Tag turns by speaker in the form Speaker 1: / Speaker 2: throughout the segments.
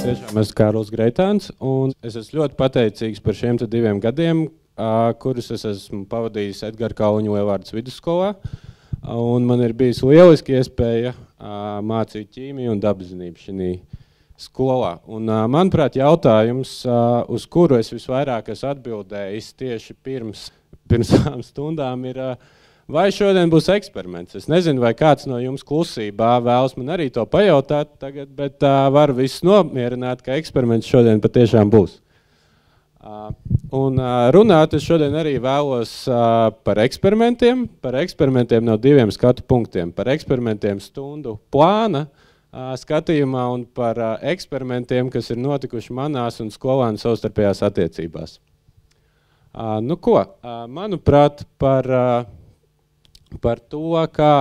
Speaker 1: Tiešām esmu Kārlis Greitāns, un es esmu ļoti pateicīgs par šiem 2 gadiem, kurus es esmu pavadījis Edgara Kalniņa Lielvārdes vidusskolā. Un man ir bijis lieliski iespēja mācīt ķīmiju un dabaszinību šī skolā. Un, manuprāt, jautājums, uz kuru es visvairāk esmu atbildējis tieši pirms tām stundām, ir, vai šodien būs eksperiments. Es nezinu, vai kāds no jums klusībā vēlas man arī to pajautāt tagad, bet varu visus nomierināt, ka eksperiments šodien patiešām būs. Un runāt es šodien arī vēlos par eksperimentiem no 2 skatu punktiem, par eksperimentiem stundu plāna skatījumā un par eksperimentiem, kas ir notikuši manās un skolānu savstarpējās attiecībās. Nu ko, manuprāt, par to, kā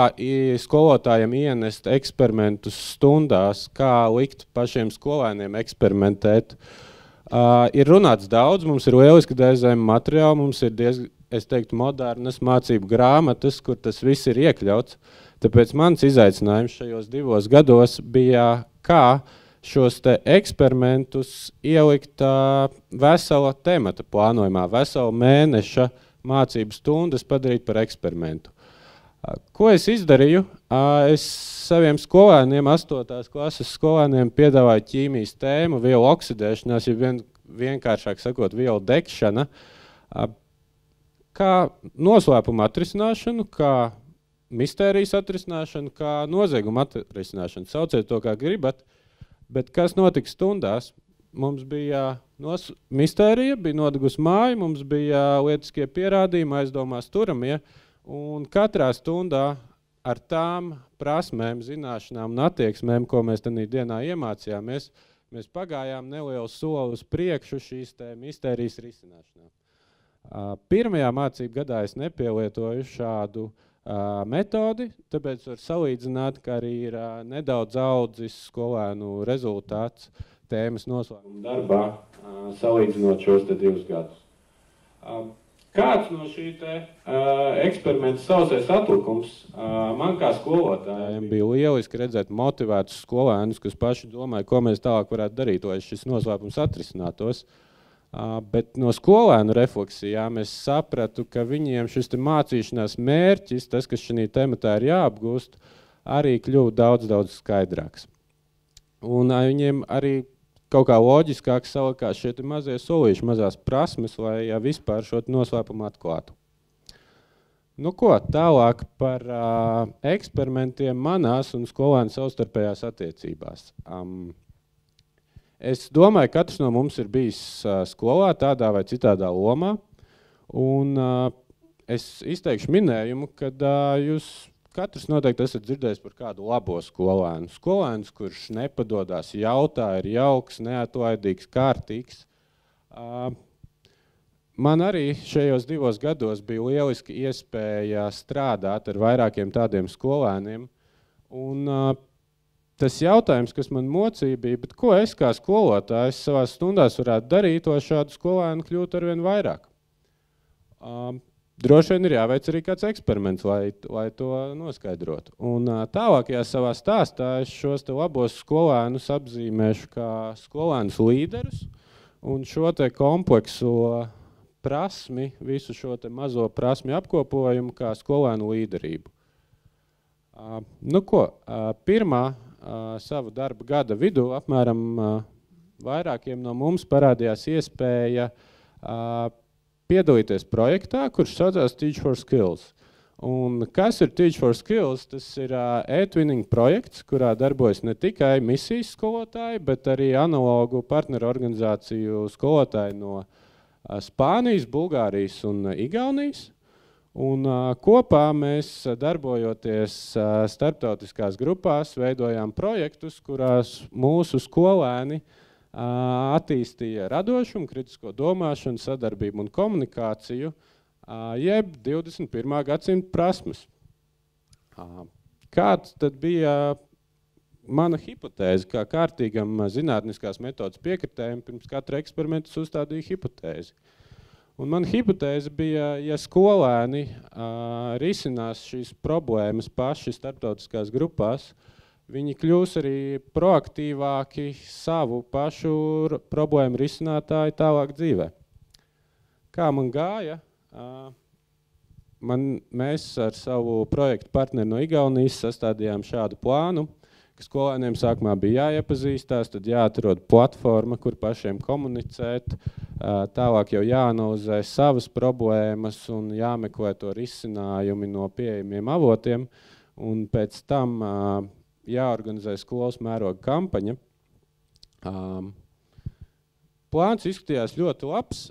Speaker 1: skolotājiem ienest eksperimentus stundās, kā likt pašiem skolēniem eksperimentēt, ir runāts daudz, mums ir lieliski DZM materiāli, mums ir diezgan, es teiktu, modernas mācību grāmatas, kur tas viss ir iekļauts. Tāpēc mans izaicinājums šajos 2 gados bija, kā šos te eksperimentus ielikt vesela temata plānojumā, vesela mēneša mācību stundas padarīt par eksperimentu. Ko es izdarīju? Es saviem skolēniem, 8. klases skolēniem piedāvāju ķīmijas tēmu, vielu oksidēšanās, ja vienkāršāk sakot, vielu degšana, kā noslēpuma atrisināšanu, kā mistērijas atrisināšanu, kā nozieguma atrisināšanu. Sauciet to, kā gribat, bet kas notika stundās? Mums bija mistērija, bija nodegusi māja, mums bija lietiskie pierādījumi, aizdomās turamie, un katrā stundā ar tām prasmēm, zināšanām un attieksmēm, ko mēs tajā dienā iemācījāmies, mēs pagājām nelielu soli uz priekšu šīs mistērijas risināšanā. Pirmajā mācību gadā es nepielietoju šādu metodi, tāpēc var salīdzināt, ka arī ir nedaudz audzis skolēnu rezultāts tēmas noslēguma darbā, salīdzinot šos 2 gadus. Kāds no šī eksperimenta sausais atlikums man kā skolotājiem bija lieliski redzēt motivētus skolēnus, kas paši domāja, ko mēs tālāk varētu darīt, lai šis noslēpums atrisinātos. Bet no skolēnu refleksijām es sapratu, ka viņiem šis mācīšanās mērķis, tas, kas šī tematā ir jāapgūst, arī kļuva daudz skaidrāks. Un viņiem arī kaut kā loģiskāk salikās šie mazie solīši, mazās prasmes, lai vispār šo noslēpumu atklātu. Nu ko, tālāk par eksperimentiem manās un skolēnu savstarpējās attiecībās. Es domāju, ka katrs no mums ir bijis skolā tādā vai citādā lomā, un es izteikšu minējumu, kad jūs katrs noteikti esat dzirdējis par kādu labo skolēnu. Skolēns, kurš nepadodās, jautā, ir jauks, neatlaidīgs, kārtīgs. Man arī šajos 2 gados bija lieliski iespēja strādāt ar vairākiem tādiem skolēniem, un tas jautājums, kas man mocīja, bija, bet ko es kā skolotājs savās stundās varētu darīt, lai šādu skolēnu kļūtu arvien vairāk? Droši vien ir jāveic arī kāds eksperiments, lai to noskaidrotu. Un tālākajā savā stāstā es šos labos skolēnus apzīmēšu kā skolēnus līderus un šo komplekso prasmi, visu šo mazo prasmi apkopojumu kā skolēnu līderību. Nu ko, pirmā savu darba gada vidū apmēram vairākiem no mums parādījās iespēja piedalīties projektā, kurš saucās Teach for Skills. Un kas ir Teach for Skills? Tas ir e-twinning projekts, kurā darbojas ne tikai misijas skolotāji, bet arī analogu partneru organizāciju skolotāji no Spānijas, Bulgārijas un Igaunijas. Un kopā mēs, darbojoties starptautiskās grupās, veidojām projektus, kurās mūsu skolēni attīstīja radošumu, kritisko domāšanu, sadarbību un komunikāciju, jeb 21. gadsimta prasmes. Kāds tad bija mana hipotēze, kā kārtīgam zinātniskās metodas piekritējiem pirms katra eksperimenta uzstādīja hipotēzi? Un mana hipotēze bija, ja skolēni risinās šīs problēmas paši starptautiskās grupās, viņi kļūs arī proaktīvāki savu pašu problēmu risinātāju tālāk dzīvē. Kā man gāja? Mēs ar savu projektu partneri no Igaunijas sastādījām šādu plānu, ka skolēniem sākumā bija jāiepazīstās, tad jāatrod platforma, kur pašiem komunicēt, tālāk jau jāanalizē savas problēmas un jāmeklē to risinājumi no pieejamiem avotiem, un pēc tam jāorganizē skolas mēroga kampaņa. Plāns izskatījās ļoti labs,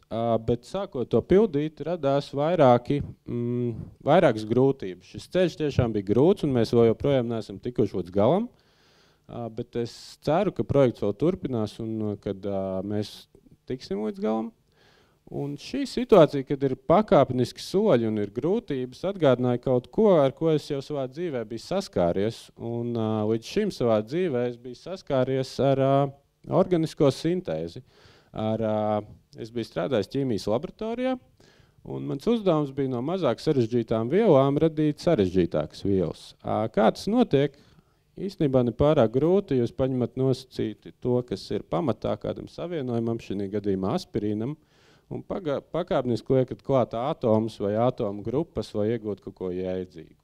Speaker 1: bet sākot to pildīt, radās vairākas grūtības. Šis ceļš tiešām bija grūts, un mēs vēl joprojām neesam tikuši līdz galam, bet es ceru, ka projekts vēl turpinās un kad mēs tiksim līdz galam. Un šī situācija, kad ir pakāpeniski soļi un ir grūtības, atgādināja kaut ko, ar ko es jau savā dzīvē biju saskāries. Un līdz šim savā dzīvē es biju saskāries ar organisko sintēzi. Es biju strādājis ķīmijas laboratorijā, un mans uzdevums bija no mazāk sarežģītām vielām radīt sarežģītākas vielas. Kā tas notiek? Īstenībā ne pārāk grūti, jūs paņemat nosacīti to, kas ir pamatā kādam savienojumam, šī gadījumā aspirīnam, un pakāpeniski liekat klāt atomus vai atomu grupas, lai iegūtu kaut ko jēdzīgu.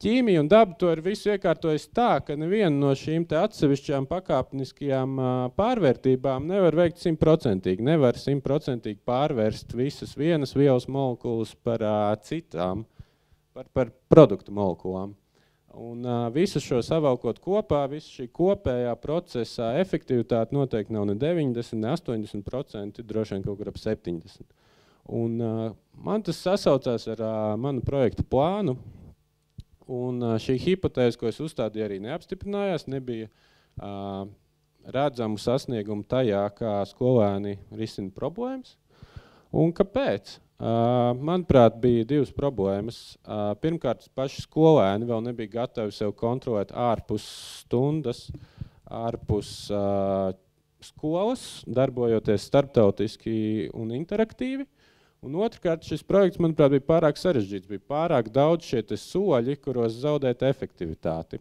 Speaker 1: Ķīmija un daba to ir visu iekārtojas tā, ka neviena no šīm te atsevišķām pakāpeniskajām pārvērtībām nevar veikt 100%. Nevar 100% pārvērst visas vienas vielas molekulas par citām, par produktu molekulām. Un visu šo savalkot kopā, visu šī kopējā procesā efektivitāte noteikti nav ne 90, ne 80%, droši vien kaut kur ap 70%. Un man tas sasaucās ar manu projektu plānu. Un šī hipotēze, ko es uzstādīju, arī neapstiprinājās, nebija redzamu sasniegumu tajā, kā skolēni risina problēmas. Un kāpēc? Manuprāt, bija divas problēmas. Pirmkārt, paši skolēni vēl nebija gatavi sev kontrolēt ārpus stundas, ārpus skolas, darbojoties starptautiski un interaktīvi. Un otrkārt, šis projekts, manuprāt, bija pārāk sarežģīts, bija pārāk daudz šie soļi, kuros zaudēt efektivitāti.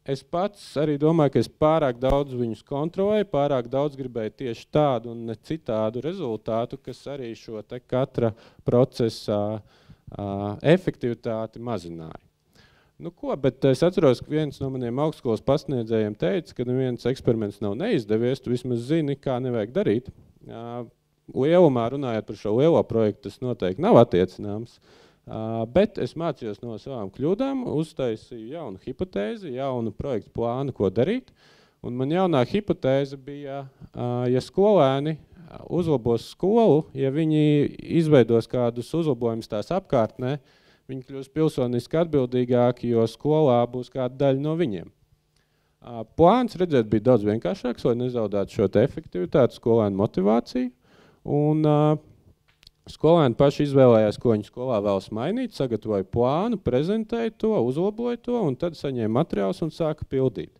Speaker 1: Es pats arī domāju, ka es pārāk daudz viņus kontrolēju, pārāk daudz gribēju tieši tādu un ne citādu rezultātu, kas arī šo te katra procesa efektivitāti mazināja. Nu ko, bet es atceros, ka viens no maniem augstskolas pasniedzējiem teica, ka neviens eksperiments nav neizdevies, tu vismaz zini, kā nevajag darīt. Lielumā runājot par šo lielo projektu, tas noteikti nav attiecināms, bet es mācījos no savām kļūdām, uztaisīju jaunu hipotēzi, jaunu projektu plānu, ko darīt. Un man jaunā hipotēze bija, ja skolēni uzlabos skolu, ja viņi izveidos kādus uzlabojumus tās apkārtnē, viņi kļūs pilsoniski atbildīgāki, jo skolā būs kāda daļa no viņiem. Plāns, redzēt, bija daudz vienkāršāks, lai nezaudētu šo te efektivitāti, skolēnu motivāciju. Un skolēni paši izvēlējās, ko viņi skolā vēlas mainīt, sagatavoja plānu, prezentēja to, uzlaboja to, un tad saņēma materiālus un sāka pildīt.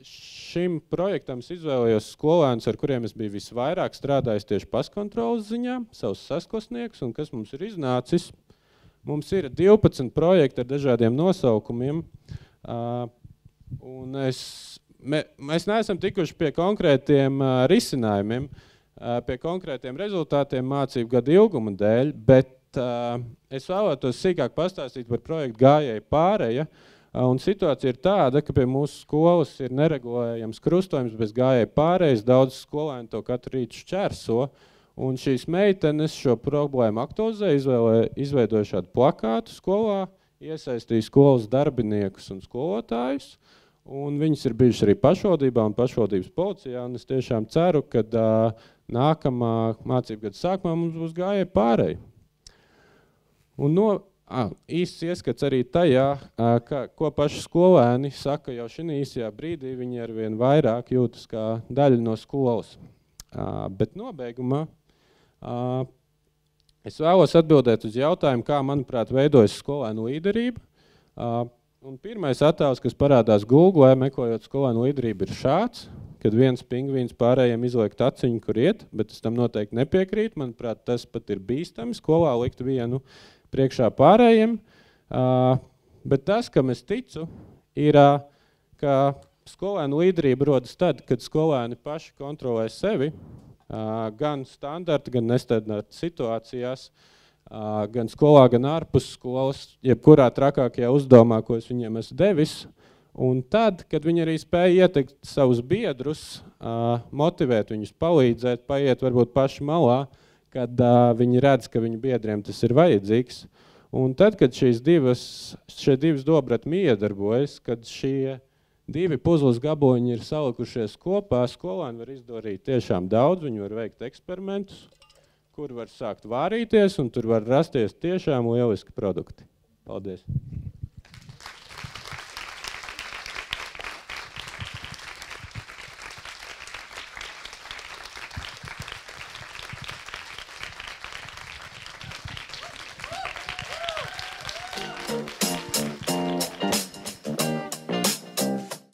Speaker 1: Šim projektam es izvēlējos skolēnus, ar kuriem es biju visvairāk strādājis tieši paskontrolas ziņā, savus saskolsniekus, un kas mums ir iznācis. Mums ir 12 projekti ar dažādiem nosaukumiem, un mēs neesam tikuši pie konkrētiem risinājumiem, pie konkrētiem rezultātiem mācību gadu ilguma dēļ, bet es vēlētos sīkāk pastāstīt par projektu gājēju pāreja. Un situācija ir tāda, ka pie mūsu skolas ir neregulējams krustojums bez gājēju pārejas, daudz skolēni to katru rītu šķērso, un šīs meitenes šo problēmu aktualizē, izveidoja šādu plakātu skolā, iesaistīja skolas darbiniekus un skolotājus, un viņas ir bijušas arī pašvaldībā un pašvaldības policijā, un es tiešām ceru, ka nākamā mācību gada sākumā mums būs gājēju pāreja. Un īsts ieskats arī tajā, ko paši skolēni saka jau šī īsajā brīdī, viņi arvien vairāk jūtas kā daļa no skolas. Bet nobeigumā es vēlos atbildēt uz jautājumu, kā, manuprāt, veidojas skolēnu līderība. Un pirmais attēls, kas parādās Google, meklējot skolēnu līderību, ir šāds, kad viens pingvīns pārējiem izliek taciņu, kur iet, bet es tam noteikti nepiekrītu. Manuprāt, tas pat ir bīstami skolā likt vienu priekšā pārējiem. Bet tas, kam es ticu, ir, ka skolēnu līderība rodas tad, kad skolēni paši kontrolē sevi, gan standarta, gan nestandarta situācijās, gan skolā, gan ārpus skolas, jebkurā trakākajā uzdevumā, ko es viņiem esmu devis. Un tad, kad viņi arī spēja ieteikt savus biedrus, motivēt viņus, palīdzēt, paiet varbūt paši malā, kad viņi redz, ka viņu biedriem tas ir vajadzīgs. Un tad, kad šie divas dobratmi iedarbojas, kad šie divi puzles gabaliņi ir salikušies kopā, skolēni var izdarīt tiešām daudz, viņi var veikt eksperimentus, kur var sākt vārīties, un tur var rasties tiešām lieliski produkti. Paldies!